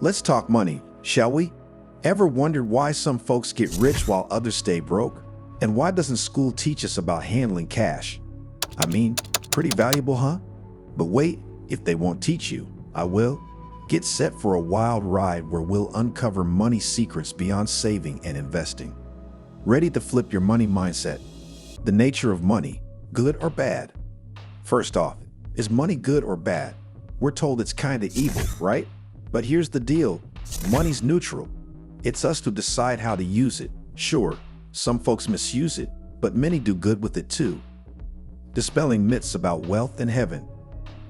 Let's talk money, shall we? Ever wondered why some folks get rich while others stay broke? And why doesn't school teach us about handling cash? I mean, pretty valuable, huh? But wait, if they won't teach you, I will. Get set for a wild ride where we'll uncover money secrets beyond saving and investing. Ready to flip your money mindset? The nature of money, good or bad? First off, is money good or bad? We're told it's kinda evil, right? But here's the deal, money's neutral. It's us to decide how to use it. Sure, some folks misuse it, but many do good with it too. Dispelling myths about wealth and heaven.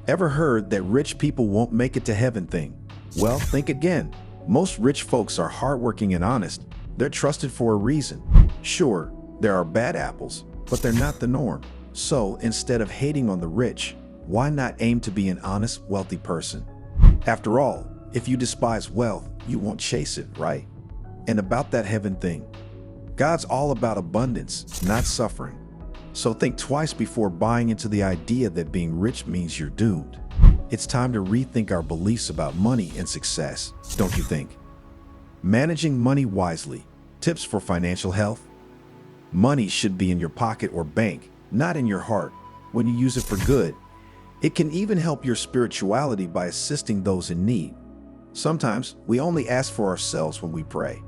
Ever heard that rich people won't make it to heaven thing? Well, think again. Most rich folks are hardworking and honest. They're trusted for a reason. Sure, there are bad apples, but they're not the norm. So instead of hating on the rich, why not aim to be an honest, wealthy person? After all, if you despise wealth, you won't chase it, right? And about that heaven thing, God's all about abundance, not suffering. So think twice before buying into the idea that being rich means you're doomed. It's time to rethink our beliefs about money and success, don't you think? Managing money wisely. Tips for financial health. Money should be in your pocket or bank, not in your heart. When you use it for good, it can even help your spirituality by assisting those in need. Sometimes we only ask for ourselves when we pray.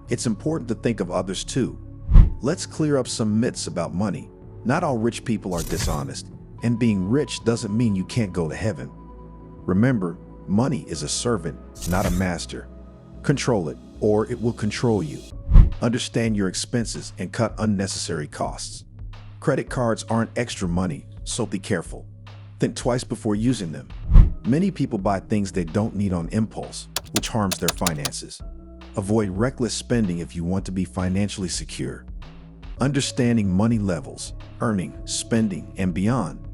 It's important to think of others too. Let's clear up some myths about money. Not all rich people are dishonest, and being rich doesn't mean you can't go to heaven. Remember, money is a servant, not a master. Control it, or it will control you. Understand your expenses and cut unnecessary costs. Credit cards aren't extra money, so be careful. Think twice before using them. Many people buy things they don't need on impulse, which harms their finances. Avoid reckless spending if you want to be financially secure. Understanding money levels, earning, spending, and beyond.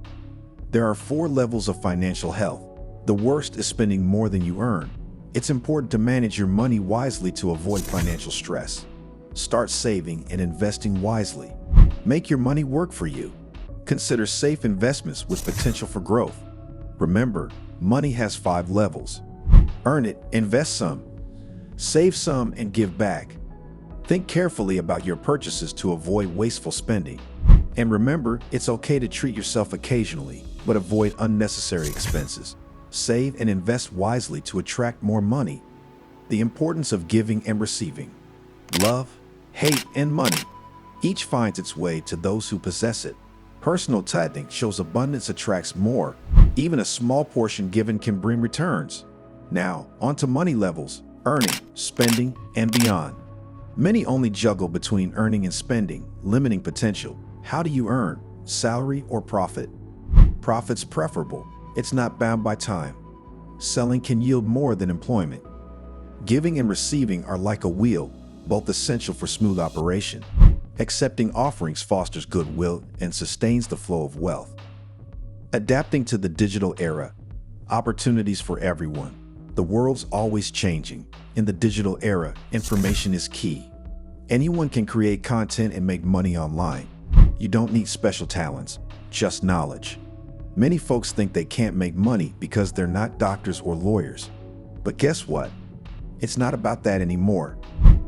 There are 4 levels of financial health. The worst is spending more than you earn. It's important to manage your money wisely to avoid financial stress. Start saving and investing wisely. Make your money work for you. Consider safe investments with potential for growth. Remember, money has 5 levels. Earn it, invest some, save some, and give back. Think carefully about your purchases to avoid wasteful spending. And remember, it's okay to treat yourself occasionally, but avoid unnecessary expenses. Save and invest wisely to attract more money. The importance of giving and receiving. Love, hate, and money. Each finds its way to those who possess it. Personal tithing shows abundance attracts more. Even a small portion given can bring returns. Now, onto money levels, earning, spending, and beyond. Many only juggle between earning and spending, limiting potential. How do you earn? Salary or profit? Profit's preferable. It's not bound by time. Selling can yield more than employment. Giving and receiving are like a wheel, both essential for smooth operation. Accepting offerings fosters goodwill and sustains the flow of wealth. Adapting to the digital era. Opportunities for everyone. The world's always changing. In the digital era, information is key. Anyone can create content and make money online. You don't need special talents, just knowledge. Many folks think they can't make money because they're not doctors or lawyers. But guess what? It's not about that anymore.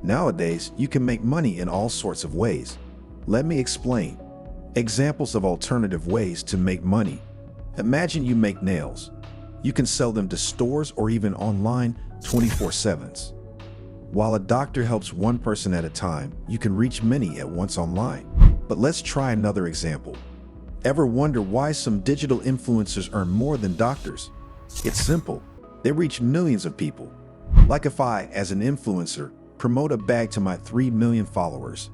Nowadays, you can make money in all sorts of ways. Let me explain. Examples of alternative ways to make money. Imagine you make nails. You can sell them to stores or even online 24/7. While a doctor helps one person at a time, you can reach many at once online. But let's try another example. Ever wonder why some digital influencers earn more than doctors? It's simple. They reach millions of people. Like if I, as an influencer, promote a bag to my 3 million followers.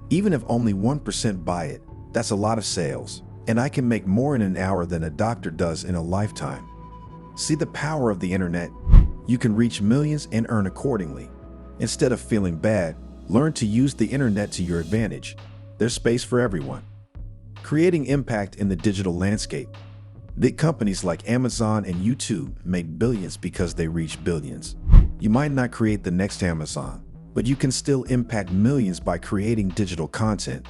Even if only 1% buy it, that's a lot of sales, and I can make more in an hour than a doctor does in a lifetime. See the power of the internet? You can reach millions and earn accordingly. Instead of feeling bad, learn to use the internet to your advantage. There's space for everyone. Creating impact in the digital landscape. Big companies like Amazon and YouTube make billions because they reach billions. You might not create the next Amazon, but you can still impact millions by creating digital content.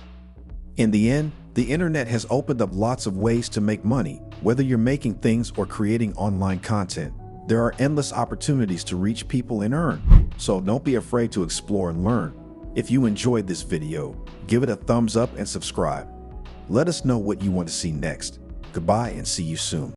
In the end, the internet has opened up lots of ways to make money, whether you're making things or creating online content. There are endless opportunities to reach people and earn, so don't be afraid to explore and learn. If you enjoyed this video, give it a thumbs up and subscribe. Let us know what you want to see next. Goodbye and see you soon.